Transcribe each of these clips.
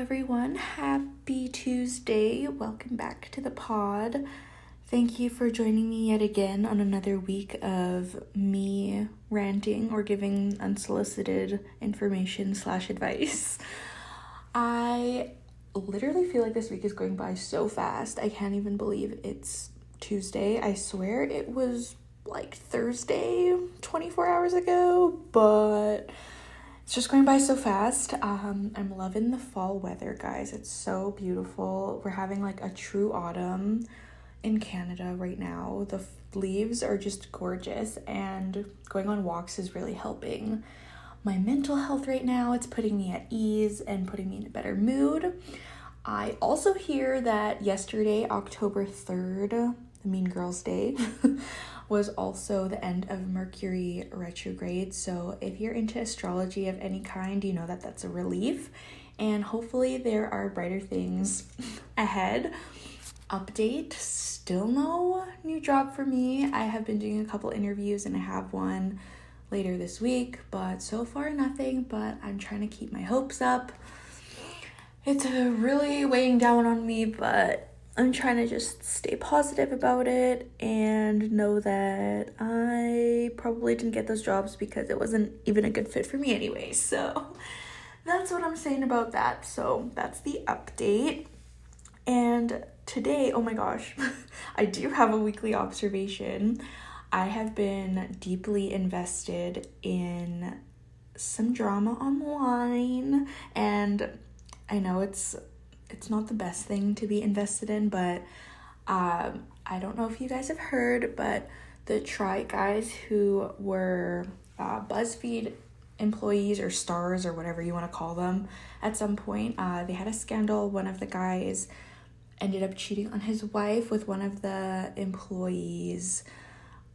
everyone. Happy Tuesday. Welcome back to the pod. Thank you for joining me yet again on another week of me ranting or giving unsolicited information / advice. I literally feel like this week is going by so fast. I can't even believe it's Tuesday. I swear it was like Thursday 24 hours ago, but it's just going by so fast. I'm loving the fall weather, guys. It's so beautiful. We're having like a true autumn in Canada right now. The leaves are just gorgeous, and going on walks is really helping my mental health right now. It's putting me at ease and putting me in a better mood. I also hear that yesterday, October 3rd, the Mean Girls Day, was also the end of Mercury retrograde. So if you're into astrology of any kind, you know that that's a relief, and hopefully there are brighter things ahead. Update, still no new job for me. I have been doing a couple interviews and I have one later this week, but so far nothing. But I'm trying to keep my hopes up. It's really weighing down on me, but I'm trying to just stay positive about it and know that I probably didn't get those jobs because it wasn't even a good fit for me anyway. So that's what I'm saying about that. So that's the update. And today, oh my gosh, I do have a weekly observation. I have been deeply invested in some drama online, and I know it's not the best thing to be invested in, but I don't know if you guys have heard, but the Try Guys who were BuzzFeed employees or stars or whatever you want to call them at some point, they had a scandal. One of the guys ended up cheating on his wife with one of the employees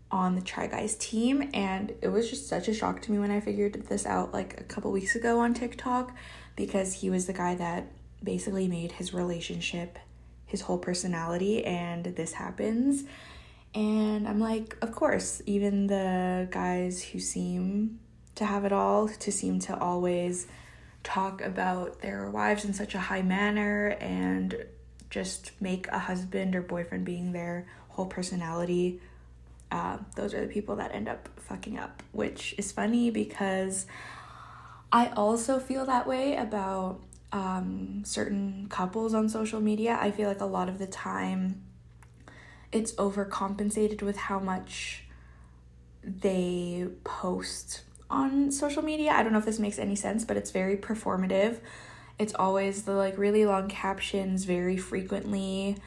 on the Try Guys team, and it was just such a shock to me when I figured this out like a couple weeks ago on TikTok, because he was the guy that basically made his relationship his whole personality, and this happens. And I'm like, of course, even the guys who seem to have it all, to seem to always talk about their wives in such a high manner and just make a husband or boyfriend being their whole personality, those are the people that end up fucking up, which is funny because I also feel that way about certain couples on social media. I feel like a lot of the time it's overcompensated with how much they post on social media. I don't know if this makes any sense, but it's very performative. It's always the like really long captions, very frequently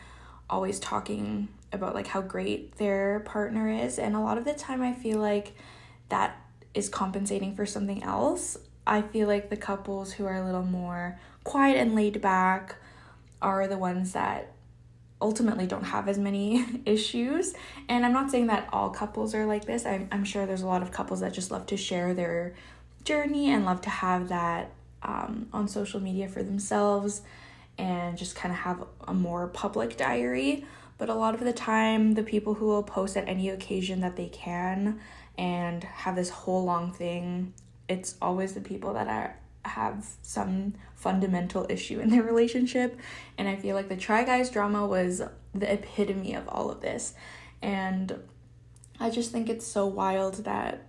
always talking about like how great their partner is, and a lot of the time I feel like that is compensating for something else. I feel like the couples who are a little more quiet and laid back are the ones that ultimately don't have as many issues. And I'm not saying that all couples are like this. I'm sure there's a lot of couples that just love to share their journey and love to have that on social media for themselves and just kind of have a more public diary. But a lot of the time, the people who will post at any occasion that they can and have this whole long thing, it's always the people that have some fundamental issue in their relationship. And I feel like the Try Guys drama was the epitome of all of this. And I just think it's so wild that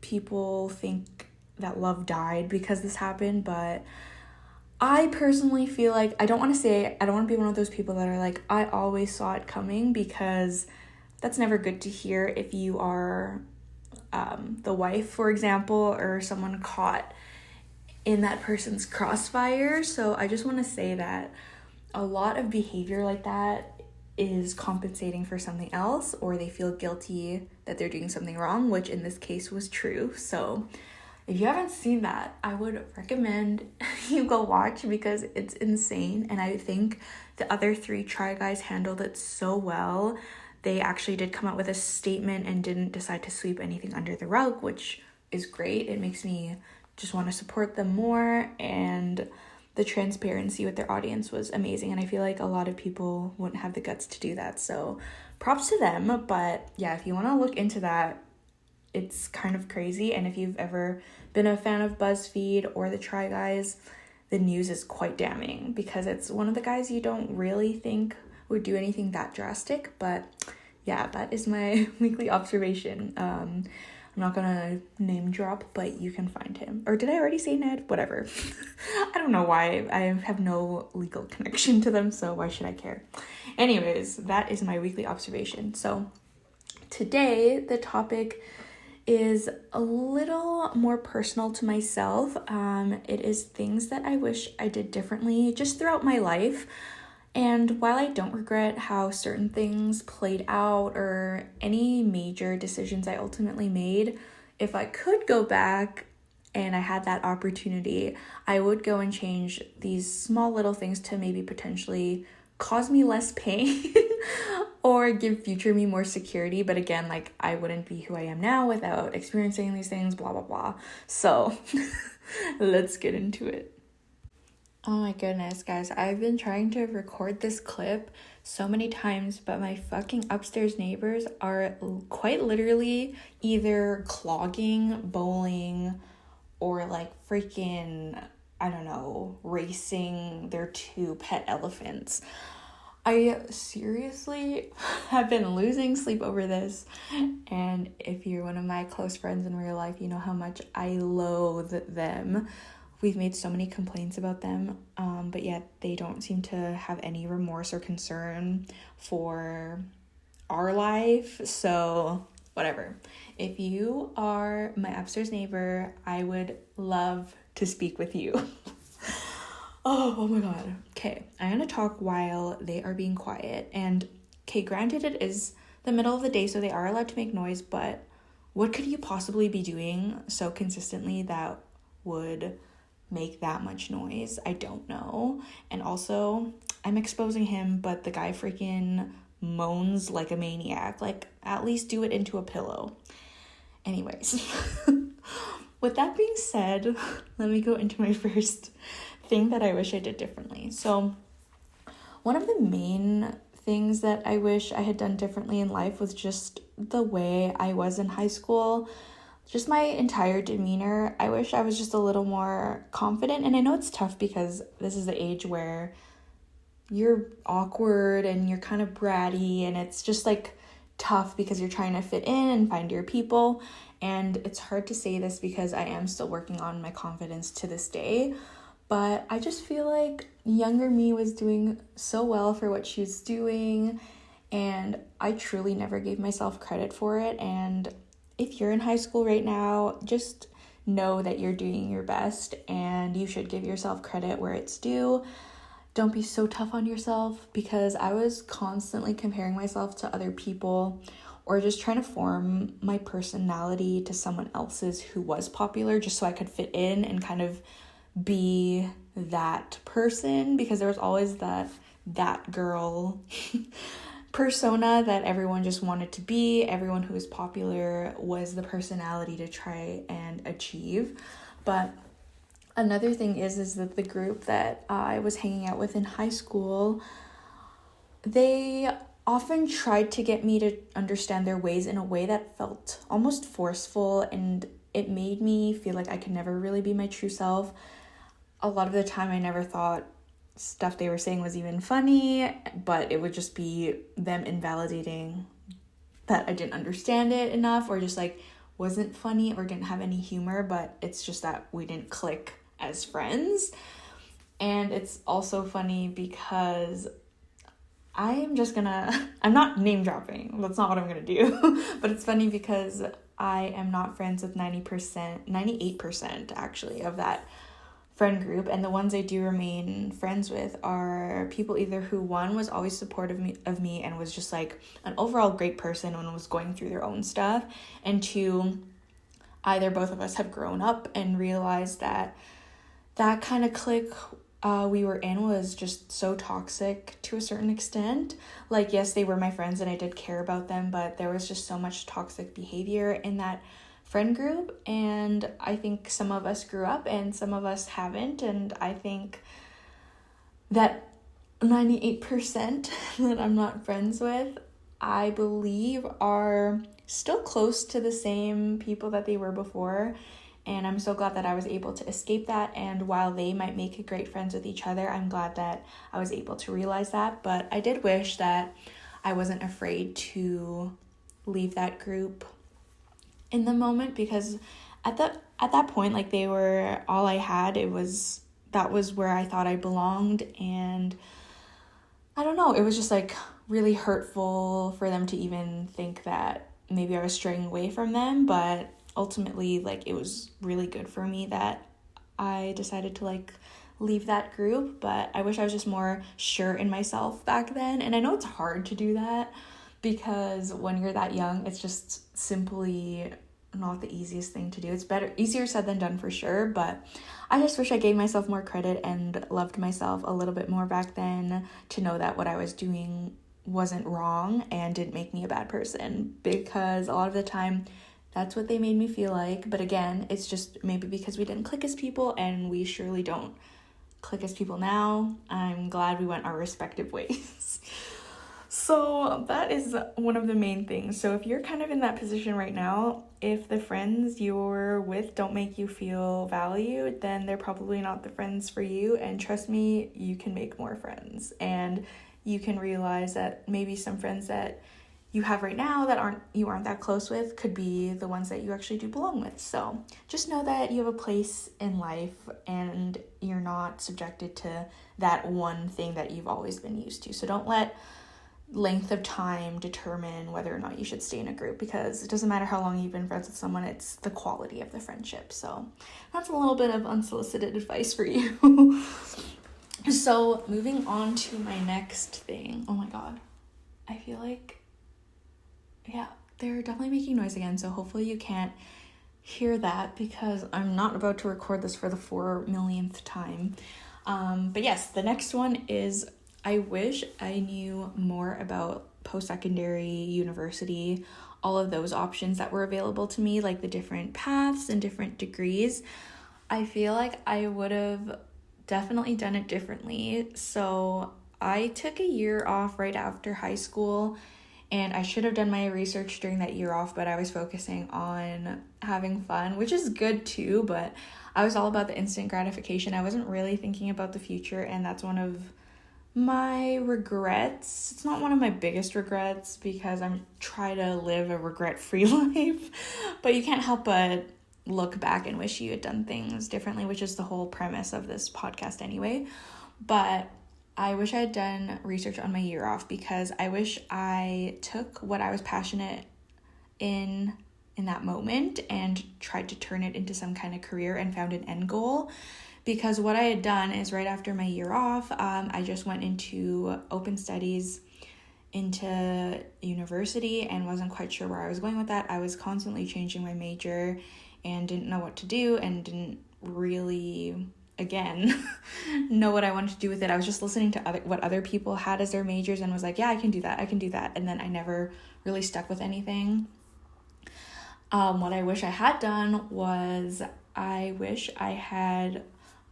people think that love died because this happened. But I personally feel like, I don't want to be one of those people that are like, I always saw it coming, because that's never good to hear if you are the wife, for example, or someone caught in that person's crossfire. So I just want to say that a lot of behavior like that is compensating for something else, or they feel guilty that they're doing something wrong, which in this case was true. So if you haven't seen that, I would recommend you go watch, because it's insane. And I think the other 3 Try Guys handled it so well. They actually did come out with a statement and didn't decide to sweep anything under the rug, which is great. It makes me just want to support them more, and the transparency with their audience was amazing. And I feel like a lot of people wouldn't have the guts to do that. So props to them. But yeah, if you want to look into that, it's kind of crazy. And if you've ever been a fan of BuzzFeed or the Try Guys, the news is quite damning because it's one of the guys you don't really think would do anything that drastic. But yeah, that is my weekly observation. I'm not gonna name drop, but you can find him. Or did I already say Ned? Whatever. I don't know why. I have no legal connection to them, so why should I care? Anyways, that is my weekly observation. So today, the topic is a little more personal to myself. It is things that I wish I did differently just throughout my life. And while I don't regret how certain things played out or any major decisions I ultimately made, if I could go back and I had that opportunity, I would go and change these small little things to maybe potentially cause me less pain or give future me more security. But again, like, I wouldn't be who I am now without experiencing these things, blah, blah, blah. So let's get into it. Oh my goodness, guys, I've been trying to record this clip so many times, but my fucking upstairs neighbors are quite literally either clogging, bowling, or like freaking, I don't know, racing their 2 pet elephants. I seriously have been losing sleep over this, and if you're one of my close friends in real life, you know how much I loathe them. We've made so many complaints about them, but yet they don't seem to have any remorse or concern for our life, so whatever. If you are my upstairs neighbor, I would love to speak with you. Oh my god. Okay, I'm gonna talk while they are being quiet, and okay, granted it is the middle of the day, so they are allowed to make noise, but what could you possibly be doing so consistently that would make that much noise? I don't know. And also, I'm exposing him, but the guy freaking moans like a maniac. Like, at least do it into a pillow. Anyways, with that being said, let me go into my first thing that I wish I did differently. So one of the main things that I wish I had done differently in life was just the way I was in high school. Just my entire demeanor. I wish I was just a little more confident. And I know it's tough because this is the age where you're awkward and you're kind of bratty, and it's just like tough because you're trying to fit in and find your people. And it's hard to say this because I am still working on my confidence to this day. But I just feel like younger me was doing so well for what she was doing, and I truly never gave myself credit for it. And if you're in high school right now, just know that you're doing your best and you should give yourself credit where it's due. Don't be so tough on yourself, because I was constantly comparing myself to other people or just trying to form my personality to someone else's who was popular just so I could fit in and kind of be that person, because there was always that girl persona that everyone just wanted to be. Everyone who was popular was the personality to try and achieve. But another thing is that the group that I was hanging out with in high school, they often tried to get me to understand their ways in a way that felt almost forceful, and it made me feel like I could never really be my true self. A lot of the time I never thought stuff they were saying was even funny, but it would just be them invalidating that I didn't understand it enough, or just like wasn't funny or didn't have any humor, but it's just that we didn't click as friends. And it's also funny because I'm not name dropping, that's not what I'm gonna do, but it's funny because I am not friends with 98% actually of that friend group, and the ones I do remain friends with are people either who, one, was always supportive of me and was just like an overall great person when was going through their own stuff, and two, either both of us have grown up and realized that kind of clique we were in was just so toxic to a certain extent. Like, yes, they were my friends and I did care about them, but there was just so much toxic behavior in that friend group, and I think some of us grew up and some of us haven't, and I think that 98% that I'm not friends with, I believe, are still close to the same people that they were before, And I'm so glad that I was able to escape that. And while they might make great friends with each other, I'm glad that I was able to realize that. But I did wish that I wasn't afraid to leave that group in the moment, because at that point, like, they were all I had. That was where I thought I belonged. And I don't know, it was just like really hurtful for them to even think that maybe I was straying away from them. But ultimately, like, it was really good for me that I decided to like leave that group. But I wish I was just more sure in myself back then. And I know it's hard to do that, because when you're that young, it's just simply not the easiest thing to do. It's easier said than done for sure, but I just wish I gave myself more credit and loved myself a little bit more back then, to know that what I was doing wasn't wrong and didn't make me a bad person, because a lot of the time that's what they made me feel like. But again, it's just maybe because we didn't click as people, and we surely don't click as people now. I'm glad we went our respective ways. So that is one of the main things. So if you're kind of in that position right now, if the friends you're with don't make you feel valued, then they're probably not the friends for you. And trust me, you can make more friends, and you can realize that maybe some friends that you have right now that you aren't that close with could be the ones that you actually do belong with. So just know that you have a place in life, and you're not subjected to that one thing that you've always been used to. So don't let length of time determine whether or not you should stay in a group, because it doesn't matter how long you've been friends with someone, it's the quality of the friendship. So that's a little bit of unsolicited advice for you. So moving on to my next thing. Oh my god, I feel like, yeah, they're definitely making noise again, so hopefully you can't hear that, because I'm not about to record this for the 4 millionth time. But yes, the next one is, I wish I knew more about post-secondary, university, all of those options that were available to me, like the different paths and different degrees. I feel like I would have definitely done it differently. So I took a year off right after high school, and I should have done my research during that year off, but I was focusing on having fun, which is good too, but I was all about the instant gratification. I wasn't really thinking about the future, and that's one of my regrets. It's not one of my biggest regrets, because I'm trying to live a regret-free life, but you can't help but look back and wish you had done things differently, which is the whole premise of this podcast anyway. But I wish I had done research on my year off, because I wish I took what I was passionate in that moment and tried to turn it into some kind of career and found an end goal. Because what I had done is, right after my year off, I just went into open studies into university and wasn't quite sure where I was going with that. I was constantly changing my major and didn't know what to do, and didn't really, again, know what I wanted to do with it. I was just listening to what other people had as their majors, and was like, yeah, I can do that. And then I never really stuck with anything. What I wish I had done was, I wish I had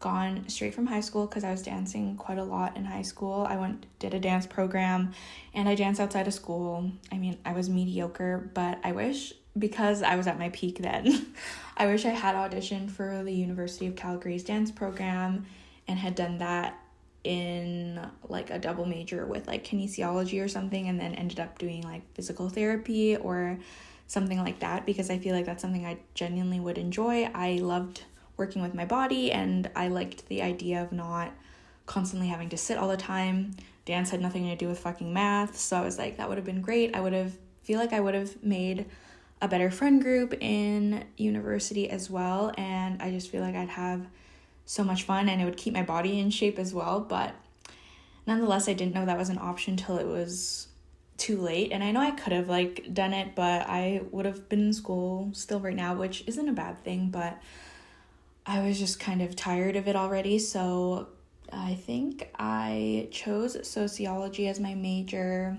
gone straight from high school, because I was dancing quite a lot in high school. Did a dance program, and I danced outside of school. I mean, I was mediocre, but I wish, because I was at my peak then, I wish I had auditioned for the University of Calgary's dance program and had done that in like a double major with like kinesiology or something, and then ended up doing like physical therapy or something like that, because I feel like that's something I genuinely would enjoy. I loved working with my body, and I liked the idea of not constantly having to sit all the time. Dance had nothing to do with fucking math, so I was like, that would have been great. I would have made a better friend group in university as well, and I just feel like I'd have so much fun, and it would keep my body in shape as well. But nonetheless, I didn't know that was an option till it was too late. And I know I could have like done it, but I would have been in school still right now, which isn't a bad thing, but I was just kind of tired of it already. So I think I chose sociology as my major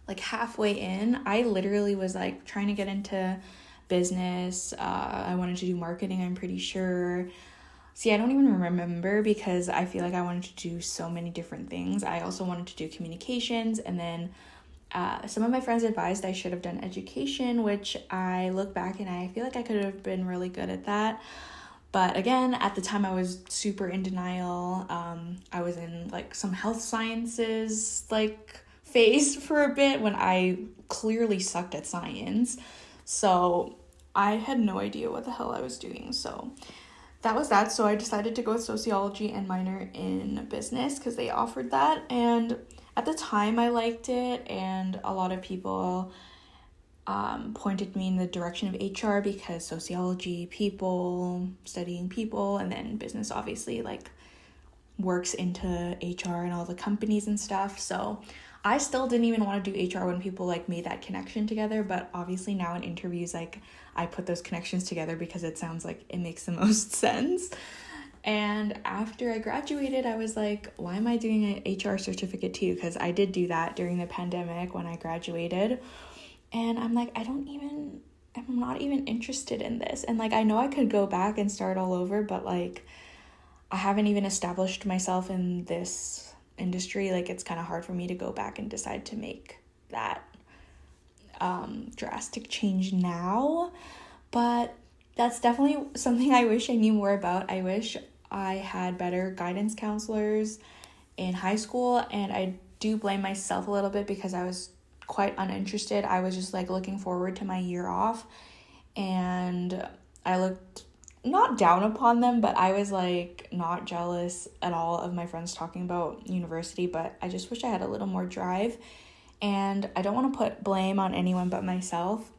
like halfway in. I literally was like trying to get into business. I wanted to do marketing, I'm pretty sure. See, I don't even remember, because I feel like I wanted to do so many different things. I also wanted to do communications, and then some of my friends advised I should have done education, which I look back and I feel like I could have been really good at that. But again, at the time I was super in denial. I was in like some health sciences like phase for a bit when I clearly sucked at science. So I had no idea what the hell I was doing. So that was that. So I decided to go with sociology and minor in business because they offered that. And at the time I liked it, and a lot of people pointed me in the direction of HR because sociology, people, studying people, and then business obviously like works into HR and all the companies and stuff. So I still didn't even want to do HR when people like made that connection together, but obviously now in interviews like I put those connections together because it sounds like it makes the most sense. And after I graduated, I was like, why am I doing an HR certificate too? Because I did do that during the pandemic when I graduated. And I'm like, I'm not even interested in this. And like, I know I could go back and start all over, but like, I haven't even established myself in this industry. Like, it's kind of hard for me to go back and decide to make that drastic change now. But that's definitely something I wish I knew more about. I wish I had better guidance counselors in high school, and I do blame myself a little bit because I was quite uninterested. I was just like looking forward to my year off, and I looked not down upon them, but I was like not jealous at all of my friends talking about university. But I just wish I had a little more drive, and I don't want to put blame on anyone but myself,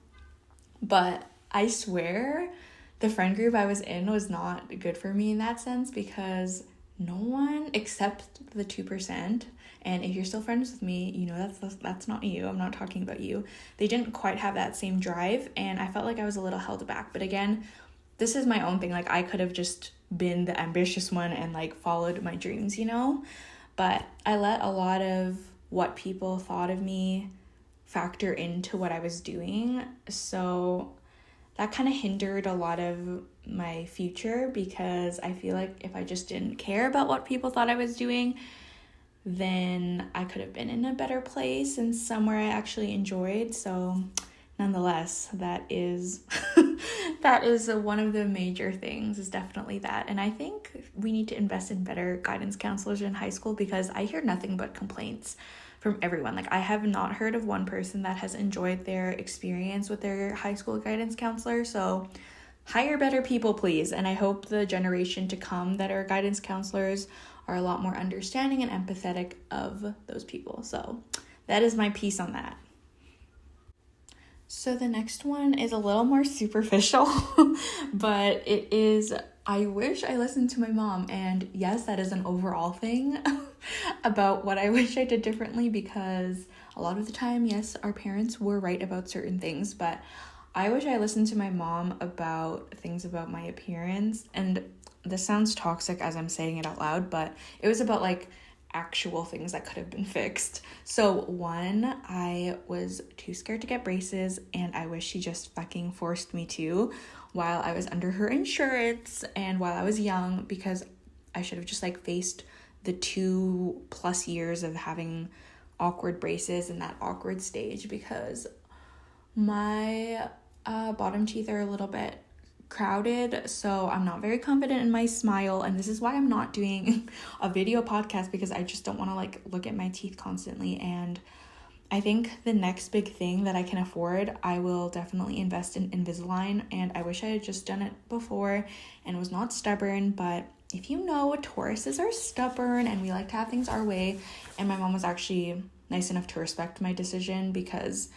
but I swear the friend group I was in was not good for me in that sense, because no one except the 2%, and if you're still friends with me, you know that's not you. I'm not talking about you. They didn't quite have that same drive, and I felt like I was a little held back. But again, this is my own thing. Like, I could have just been the ambitious one and like followed my dreams, you know? But I let a lot of what people thought of me factor into what I was doing. So that kind of hindered a lot of my future, because I feel like if I just didn't care about what people thought I was doing, then I could have been in a better place and somewhere I actually enjoyed. So nonetheless, that is that is one of the major things, is definitely that. And I think we need to invest in better guidance counselors in high school, because I hear nothing but complaints from everyone. Like, I have not heard of one person that has enjoyed their experience with their high school guidance counselor. So hire better people, please. And I hope the generation to come that are guidance counselors are a lot more understanding and empathetic of those people. So that is my piece on that. So the next one is a little more superficial, but it is, I wish I listened to my mom. And yes, that is an overall thing about what I wish I did differently, because a lot of the time, yes, our parents were right about certain things, but I wish I listened to my mom about things about my appearance. And this sounds toxic as I'm saying it out loud, but it was about like actual things that could have been fixed. So one, I was too scared to get braces, and I wish she just fucking forced me to while I was under her insurance and while I was young, because I should have just like faced the 2+ years of having awkward braces and that awkward stage, because my bottom teeth are a little bit crowded, so I'm not very confident in my smile, and this is why I'm not doing a video podcast, because I just don't want to like look at my teeth constantly. And I think the next big thing that I can afford, I will definitely invest in Invisalign, and I wish I had just done it before and was not stubborn. But if you know, Tauruses are stubborn and we like to have things our way, and my mom was actually nice enough to respect my decision, because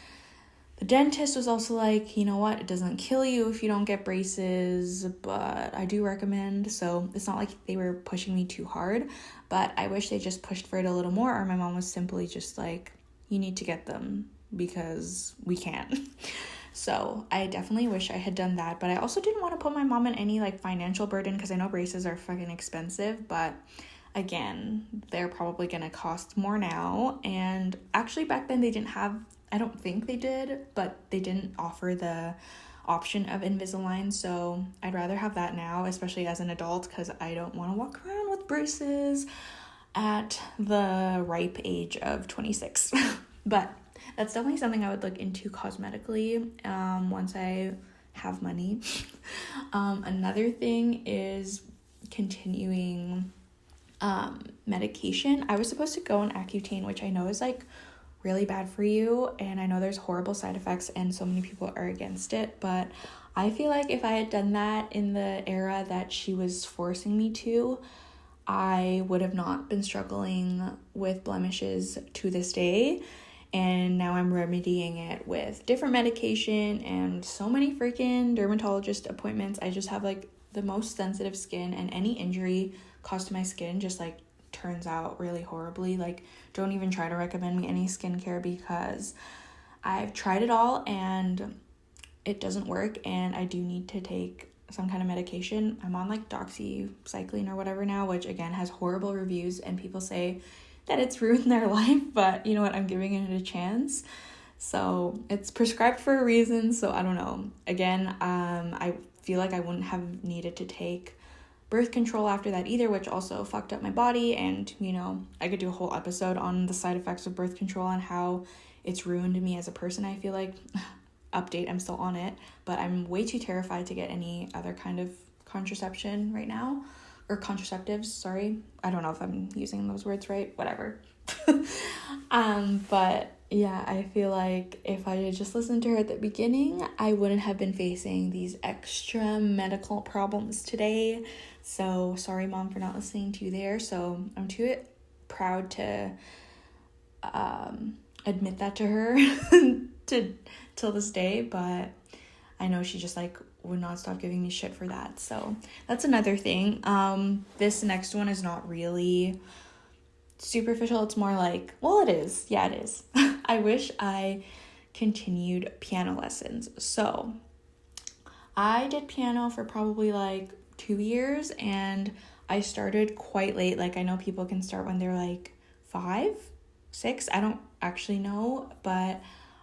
the dentist was also like, you know what, it doesn't kill you if you don't get braces, but I do recommend. So it's not like they were pushing me too hard, but I wish they just pushed for it a little more, or my mom was simply just like, you need to get them because we can. So I definitely wish I had done that, but I also didn't want to put my mom in any like financial burden, because I know braces are fucking expensive, but again, they're probably gonna cost more now. And actually back then they didn't have, I don't think they did, but they didn't offer the option of Invisalign, so I'd rather have that now, especially as an adult, because I don't want to walk around with braces at the ripe age of 26. But that's definitely something I would look into cosmetically once I have money. Another thing is continuing medication. I was supposed to go on Accutane, which I know is like really bad for you, and I know there's horrible side effects and so many people are against it, but I feel like if I had done that in the era that she was forcing me to, I would have not been struggling with blemishes to this day. And now I'm remedying it with different medication and so many freaking dermatologist appointments. I just have like the most sensitive skin, and any injury caused to my skin just like turns out really horribly. Like, don't even try to recommend me any skincare because I've tried it all and it doesn't work, and I do need to take some kind of medication. I'm on like doxycycline or whatever now, which again has horrible reviews, and people say that it's ruined their life, but you know what, I'm giving it a chance. So it's prescribed for a reason, so I don't know. Again, I feel like I wouldn't have needed to take birth control after that either, which also fucked up my body, and you know, I could do a whole episode on the side effects of birth control and how it's ruined me as a person. I feel like update, I'm still on it, but I'm way too terrified to get any other kind of contraception right now, or contraceptives, sorry. I don't know if I'm using those words right, whatever. But yeah, I feel like if I had just listened to her at the beginning, I wouldn't have been facing these extra medical problems today. So sorry, Mom, for not listening to you there. So I'm too proud to admit that to her till this day, but I know she just like would not stop giving me shit for that. So that's another thing. This next one is not really superficial. It's more like, well, it is. Yeah, it is. I wish I continued piano lessons. So I did piano for probably like 2 years, and I started quite late. Like, I know people can start when they're like 5, 6. I don't actually know, but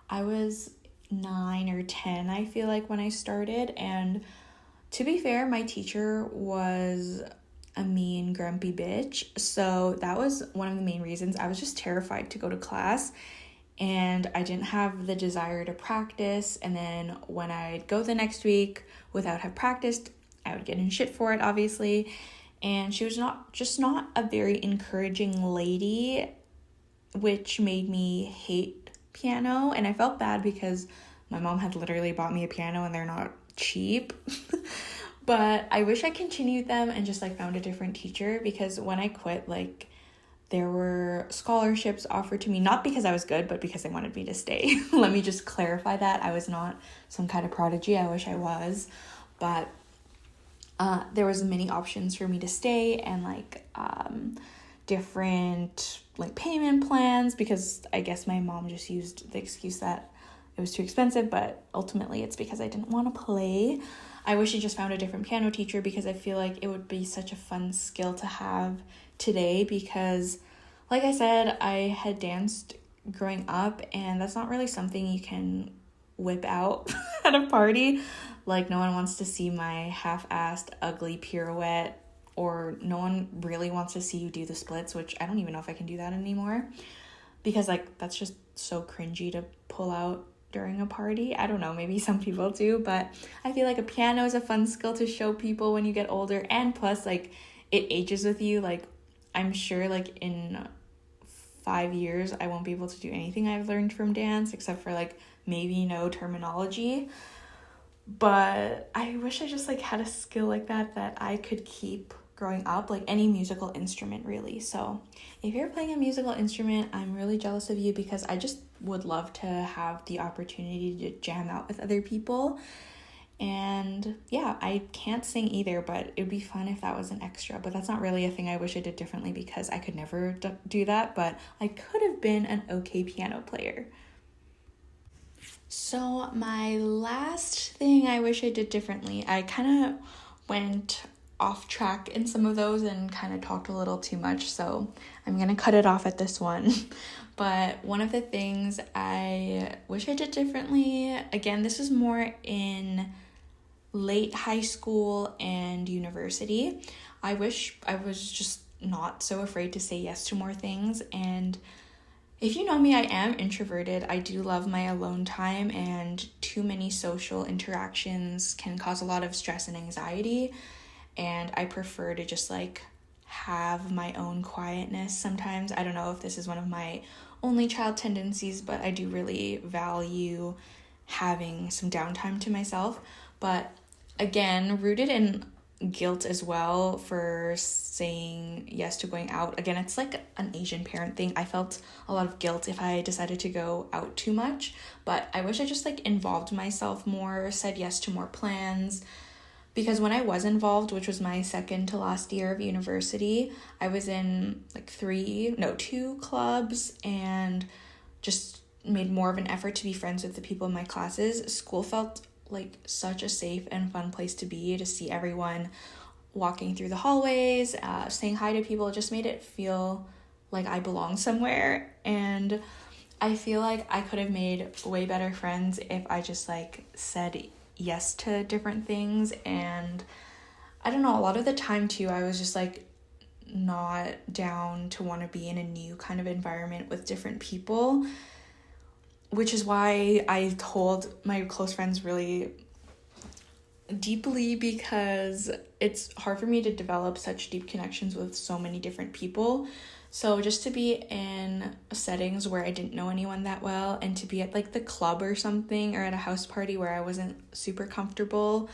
I was 9 or 10, I feel like, when I started. And to be fair, my teacher was a mean, grumpy bitch. So that was one of the main reasons. I was just terrified to go to class, and I didn't have the desire to practice. And then when I'd go the next week without have practiced, I would get in shit for it, obviously. And she was not a very encouraging lady, which made me hate piano. And I felt bad because my mom had literally bought me a piano, and they're not cheap. But I wish I continued them and just like found a different teacher, because when I quit, like, there were scholarships offered to me, not because I was good, but because they wanted me to stay. Let me just clarify that. I was not some kind of prodigy. I wish I was. But there was many options for me to stay, and like different like payment plans, because I guess my mom just used the excuse that it was too expensive, but ultimately it's because I didn't want to play. I wish I just found a different piano teacher, because I feel like it would be such a fun skill to have today, because like I said, I had danced growing up, and that's not really something you can whip out at a party. Like, no one wants to see my half-assed ugly pirouette, or no one really wants to see you do the splits, which I don't even know if I can do that anymore, because like that's just so cringy to pull out during a party. I don't know, maybe some people do, but I feel like a piano is a fun skill to show people when you get older, and plus like it ages with you. Like, I'm sure like in 5 years I won't be able to do anything I've learned from dance except for like maybe no terminology. But I wish I just like had a skill like that I could keep growing up, like any musical instrument really. So if you're playing a musical instrument, I'm really jealous of you, because I just would love to have the opportunity to jam out with other people. And yeah, I can't sing either, but it would be fun if that was an extra. But that's not really a thing I wish I did differently, because I could never do that, but I could have been an okay piano player. So my last thing I wish I did differently, I kind of went off track in some of those and kind of talked a little too much, so I'm going to cut it off at this one. But one of the things I wish I did differently, again, this is more in late high school and university. I wish I was just not so afraid to say yes to more things, and If you know me, I am introverted. I do love my alone time, and too many social interactions can cause a lot of stress and anxiety. And I prefer to just like have my own quietness sometimes. I don't know if this is one of my only child tendencies, but I do really value having some downtime to myself. But again, rooted in guilt as well for saying yes to going out. Again, it's like an Asian parent thing. I felt a lot of guilt if I decided to go out too much, but I wish I just like involved myself more, said yes to more plans. Because when I was involved, which was my second to last year of university, I was in like 2 clubs and just made more of an effort to be friends with the people in my classes. School felt like such a safe and fun place to be, to see everyone walking through the hallways, saying hi to people. It just made it feel like I belong somewhere. And I feel like I could have made way better friends if I just like said yes to different things. And I don't know, a lot of the time too, I was just like not down to want to be in a new kind of environment with different people, which is why I told my close friends really deeply, because it's hard for me to develop such deep connections with so many different people. So just to be in settings where I didn't know anyone that well, and to be at like the club or something, or at a house party where I wasn't super comfortable,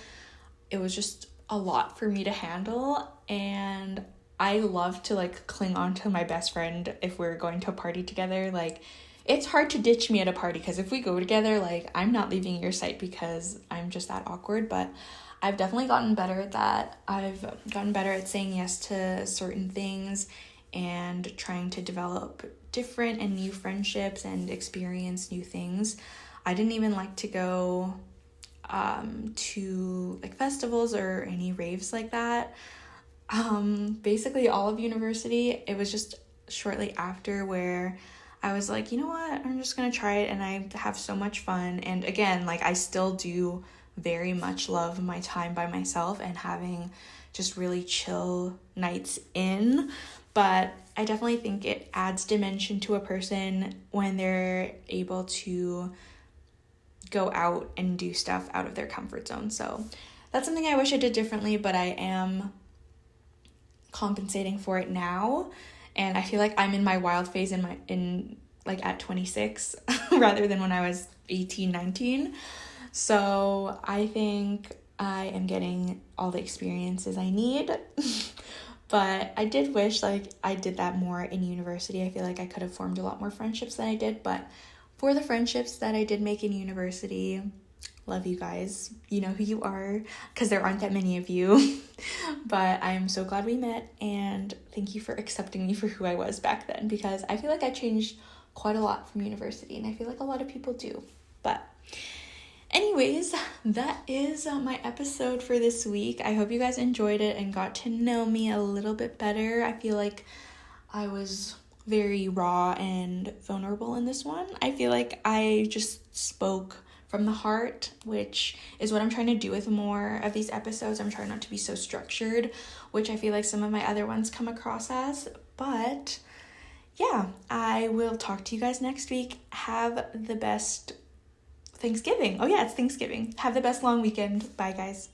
it was just a lot for me to handle. And I love to like cling on to my best friend if we're going to a party together. Like, it's hard to ditch me at a party, because if we go together, like, I'm not leaving your sight because I'm just that awkward. But I've definitely gotten better at that. I've gotten better at saying yes to certain things and trying to develop different and new friendships and experience new things. I didn't even like to go to like festivals or any raves like that. Basically all of university, it was just shortly after where I was like, you know what, I'm just gonna try it, and I have so much fun. And again, like, I still do very much love my time by myself and having just really chill nights in, but I definitely think it adds dimension to a person when they're able to go out and do stuff out of their comfort zone. So that's something I wish I did differently, but I am compensating for it now. And I feel like I'm in my wild phase in like at 26 rather than when I was 18, 19. So I think I am getting all the experiences I need. But I did wish like I did that more in university. I feel like I could have formed a lot more friendships than I did. But for the friendships that I did make in university, love you guys. You know who you are, because there aren't that many of you. But I'm so glad we met, and thank you for accepting me for who I was back then, because I feel like I changed quite a lot from university, and I feel like a lot of people do. But anyways, that is my episode for this week. I hope you guys enjoyed it and got to know me a little bit better. I feel like I was very raw and vulnerable in this one. I feel like I just spoke from the heart, which is what I'm trying to do with more of these episodes. I'm trying not to be so structured, which I feel like some of my other ones come across as. But yeah, I will talk to you guys next week. Have the best Thanksgiving. Oh yeah, it's Thanksgiving. Have the best long weekend. Bye, guys.